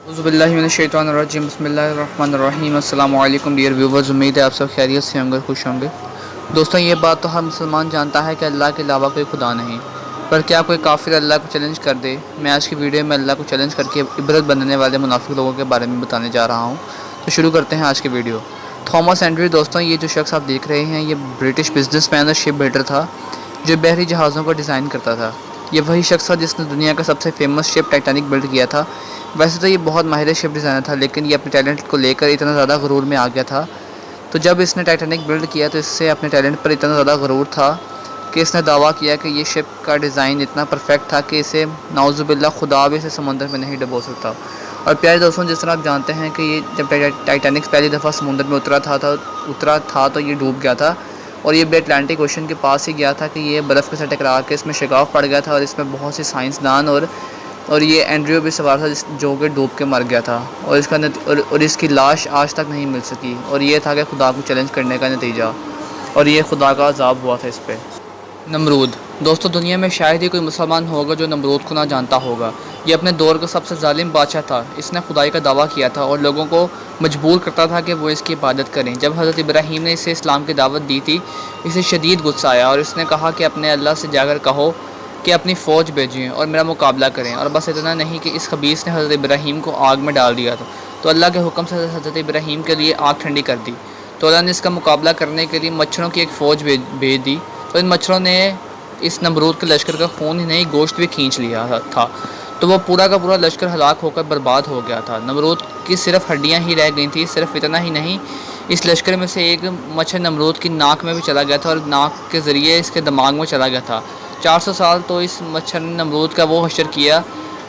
औज़ुबिल्लाहिमिनश्शैतानिर्रजीम बिस्मिल्लाहिर्रहमानिर्रहीम अस्सलामु अलैकुम डियर व्यूवर्स, उम्मीद है आप सब खैरियत से होंगे, खुश होंगे। दोस्तों, ये बात तो हर मुसलमान जानता है कि अल्लाह के अलावा कोई खुदा नहीं, पर क्या कोई काफिर अल्लाह को चैलेंज कर दे। मैं आज की वीडियो में अल्लाह को चैलेंज करके इबरत बनने वाले मुनाफिक लोगों के बारे में बताने जा रहा हूँ। तो शुरू करते हैं आज की वीडियो। थॉमस एंड्री, दोस्तों ये जो शख्स आप देख रहे हैं, ये ब्रिटिश बिजनेसमैन और शिप बिल्डर था जो बहरी जहाज़ों को डिज़ाइन करता था। ये वही शख्स था जिसने दुनिया का सबसे फेमस शिप टाइटैनिक बिल्ड किया था। वैसे तो ये बहुत माहिर शिप डिज़ाइनर था, लेकिन ये अपने टैलेंट को लेकर इतना ज़्यादा गुरूर में आ गया था। तो जब इसने टाइटैनिक बिल्ड किया तो इससे अपने टैलेंट पर इतना ज़्यादा गुरूर था कि इसने दावा किया कि ये शिप का डिज़ाइन इतना परफेक्ट था कि इसे नाउज़ुबिल्लाह खुदा भी इसे समुंदर में नहीं डुबो सकता। और प्यारे दोस्तों, जिस तरह आप जानते हैं कि ये जब टाइटैनिक पहली दफ़ा समुंदर में उतरा था तो ये डूब गया था और ये भी अटलांटिक ओशन के पास ही गया था कि ये बर्फ़ के साथ टकरा के इसमें शिगाव पड़ गया था और इसमें बहुत सी साइंसदान और ये एंड्रियो भी सवार था जो कि डूब के मर गया था और और इसकी लाश आज तक नहीं मिल सकी। और ये था कि खुदा को चैलेंज करने का नतीजा, और ये खुदा का अज़ाब हुआ था इस पर। नमरूद, दोस्तों दुनिया में शायद ही कोई मुसलमान होगा जो नमरूद को ना जानता होगा। ये अपने दौर का सबसे जालिम बादशाह था। इसने खुदाई का दावा किया था और लोगों को मजबूर करता था कि वो इसकी इबादत करें। जब हज़रत इब्राहीम ने इसे इस्लाम की दावत दी थी, इसे शदीद गुस्सा आया और इसने कहा कि अपने अल्लाह से जाकर कहो कि अपनी फ़ौज भेजें और मेरा मुकाबला करें। और बस इतना नहीं कि इस खबीस ने हज़रत इब्राहीम को आग में डाल दिया था, तो अल्लाह के हुक्म से हज़रत इब्राहीम के लिए आग ठंडी कर दी। तो अल्लाह ने इसका मुकाबला करने के लिए मच्छरों की एक फ़ौज भेज दी। तो इन मच्छरों ने इस नमरूद के लश्कर का खून ही नहीं, गोश्त भी खींच लिया था। तो वो पूरा का पूरा लश्कर हलाक होकर बर्बाद हो गया था। नमरूद की सिर्फ हड्डियाँ ही रह गई थी। सिर्फ इतना ही नहीं, इस लश्कर में से एक मच्छर नमरूद की नाक में भी चला गया था और नाक के ज़रिए इसके दिमाग में चला गया था। 400 साल तो इस मच्छर ने नमरूद का वो हशर किया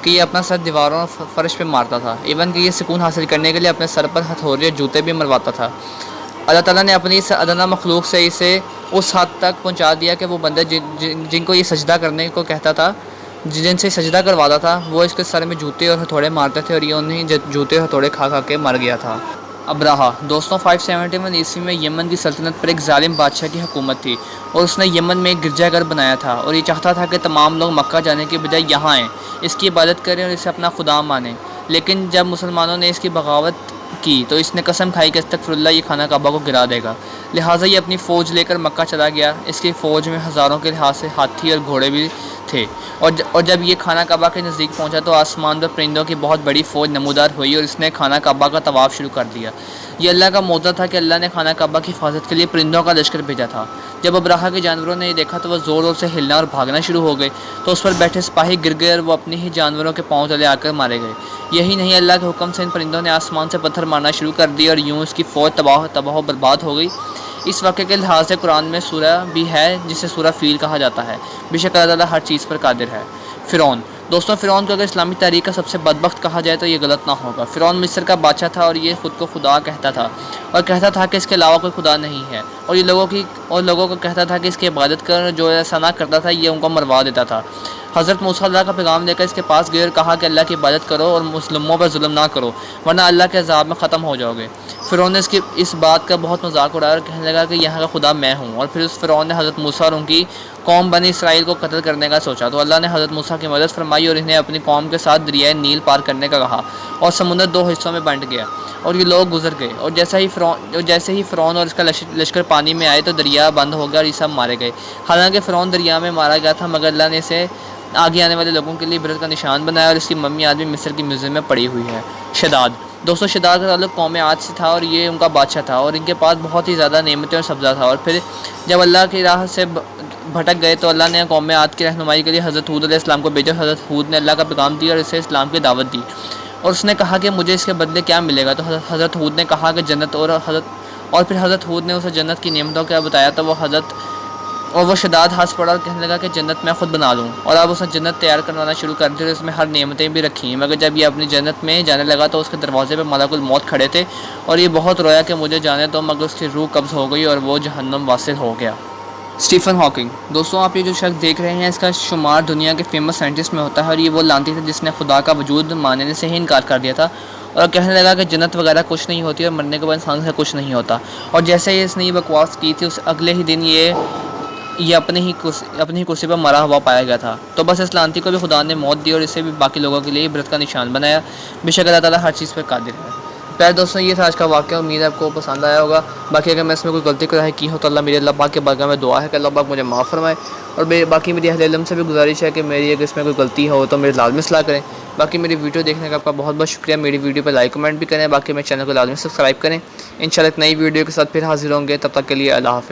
कि ये अपना सर दीवारों और फर्श पे मारता था। इवन कि ये सुकून हासिल करने के लिए अपने सर पर हथौड़े जूते भी मरवाता था। अल्लाह ताला ने अपनी इस अदना मखलूक से इसे उस हद तक पहुंचा दिया कि वो बंदे जिनको ये सजदा करने को कहता था, जिनसे सजदा करवाता था, वो इसके सर में जूते और हथौड़े मारते थे और ये उन्हीं जूते और हथौड़े खा के मर गया था। अब्राहा, दोस्तों 571 ईस्वी में यमन की सल्तनत पर एक जालिम बादशाह की हुकूमत थी और उसने यमन में एक गिरजाघर बनाया था और ये चाहता था कि तमाम लोग मक्का जाने के बजाय यहाँ आएँ, इसकी इबादत करें और इसे अपना खुदा मानें। लेकिन जब मुसलमानों ने इसकी बगावत की तो इसने कसम खाई कि अस्तगफिरुल्लाह, ये खाना काबा को गिरा देगा। लिहाजा ये अपनी फ़ौज लेकर मक्का चला गया। इसकी फ़ौज में हज़ारों के लिहाज से हाथी और घोड़े भी थे। और जब ये खाना काबा के नज़दीक पहुंचा तो आसमान पर परिंदों की बहुत बड़ी फ़ौज नमूदार हुई और इसने खाना काबा का तवाफ़ शुरू कर दिया। ये अल्लाह का मौज़ा था कि अल्लाह ने खाना काबा की हिफाजत के लिए परिंदों का लश्कर भेजा था। जब अब्राहा के जानवरों ने ये देखा तो वह ज़ोर ज़ोर से हिलना और भागना शुरू हो गए, तो उस पर बैठे सिपाही गिर गए और वो अपने ही जानवरों के पाँव तले आकर मारे गए। यही नहीं, अल्लाह के हुक्म से इन परिंदों ने आसमान से पत्थर मारना शुरू कर दिए और यूँ इसकी फ़ौज तबाह बर्बाद हो गई। इस वाक़े के लिहाज से कुरान में सूरा भी है जिसे सूरा फ़ील कहा जाता है। बेशक अल्लाह ताला हर चीज़ पर कादिर है। फ़िरौन, दोस्तों फ़िरौन को अगर इस्लामी तारीख़ का सबसे बदबख्त कहा जाए तो ये गलत ना होगा। फ़िरौन मिस्र का बादशाह था और ये ख़ुद को खुदा कहता था और कहता था कि इसके अलावा कोई खुदा नहीं है। और ये लोगों को कहता था कि इसकी इबादत कर, जो ऐसा ना करता था ये उनको मरवा देता था। हज़रत मूसा अल्लाह का पैगाम लेकर इसके पास गए और कहा कि अल्लाह की इबादत करो और मुस्लिमों पर जुल्म ना करो, वरना अल्लाह के अज़ाब में ख़त्म हो जाओगे। फ़िरौन ने इस बात का बहुत मजाक उड़ाया और कहने लगा कि यहाँ का खुदा मैं हूँ। और फिर उस फ़िरौन ने हज़रत मूसा और उनकी कौम बनी इसराइल को कत्ल करने का सोचा, तो अल्लाह ने हज़रत मूसा की मदद फरमाई और इन्हें अपनी कौम के साथ दरियाए नील पार करने का कहा और समुद्र 2 हिस्सों में बंट गया और ये लोग गुजर गए। और जैसे ही फ़िरौन और इसका लश्कर पानी में आए तो दरिया बंद हो गया और ये सब मारे गए। हालांकि फ़िरौन दरिया में मारा गया था, मगर अल्लाह ने इसे आगे आने वाले लोगों के लिए इबरत का निशान बनाया और इसकी मम्मी आज भी मिस्र की म्यूज़ियम में पड़ी हुई है। शदाद, दोस्तों शदाद का ताल्लुक़ कौम आद से था और ये उनका बादशाह था और इनके पास बहुत ही ज़्यादा नेमतें और सब्ज़ा था। और फिर जब अल्लाह की राह से भटक गए तो अल्लाह ने कौम आद की रहनुमाई के लिए हज़रत हूद अलैहिस्सलाम को भेजा। हज़रत हूद ने अल्लाह का पैगाम दिया और इसे इस्लाम की दावत दी और उसने कहा कि मुझे इसके बदले क्या मिलेगा। तो हज़रत हूद ने कहा कि जन्नत। और फिर हज़रत हूद ने उसे जन्नत की नेमतों का बताया तो वो शदाद हंस पड़ा और कहने लगा कि जन्नत मैं ख़ुद बना लूँ। और अब उसने जन्नत तैयार करवाना शुरू कर दी और इसमें हर नेमतें भी रखी हैं। मगर जब ये अपनी जन्नत में जाने लगा तो उसके दरवाजे पर मलकुल मौत खड़े थे और ये बहुत रोया कि मुझे जाने दो, मगर उसकी रूह कब्ज़ हो गई और वो जहन्नम वासिल हो गया। स्टीफन हॉकिंग, दोस्तों आप ये जो शख्स देख रहे हैं इसका शुमार दुनिया के फेमस साइंटिस्ट में होता है और ये वो लानती था जिसने खुदा का वजूद मानने से ही इनकार कर दिया था और कहने लगा कि जन्नत वगैरह कुछ नहीं होती और मरने के बाद इंसान से कुछ नहीं होता। और जैसे ही इसने ये बकवास की थी उस अगले ही दिन ये ये अपनी ही कुर्सी पर मरा हुआ पाया गया था। तो बस इस लानती को भी खुदा ने मौत दी और इसे भी बाकी लोगों के लिए इबरत का निशान बनाया। बेशक अल्लाह ताला हर चीज़ पर कादिर है। प्यारे दोस्तों, ये था आज का वाक़या। उम्मीद है आपको पसंद आया होगा। बाकी अगर मैं इसमें कोई गलती कोताही की हो तो अल्लाह पाक के बारगाह में दुआ है कि अल्लाह पाक मुझे माफ़ फरमाए। और बाकी मेरी अहले इल्म से भी गुजारिश है कि मेरी अगर इसमें कोई गलती हो तो मेरी लाज़मी इस्लाह करें। बाकी मेरी वीडियो देखने का आपका बहुत बहुत शुक्रिया। मेरी वीडियो पर लाइक कमेंट भी करें। बाकी मेरे चैनल को लाज़मी सब्सक्राइब करें। इंशाल्लाह एक नई वीडियो के साथ फिर हाज़िर होंगे। तब तक के लिए अल्लाह हाफ़िज़।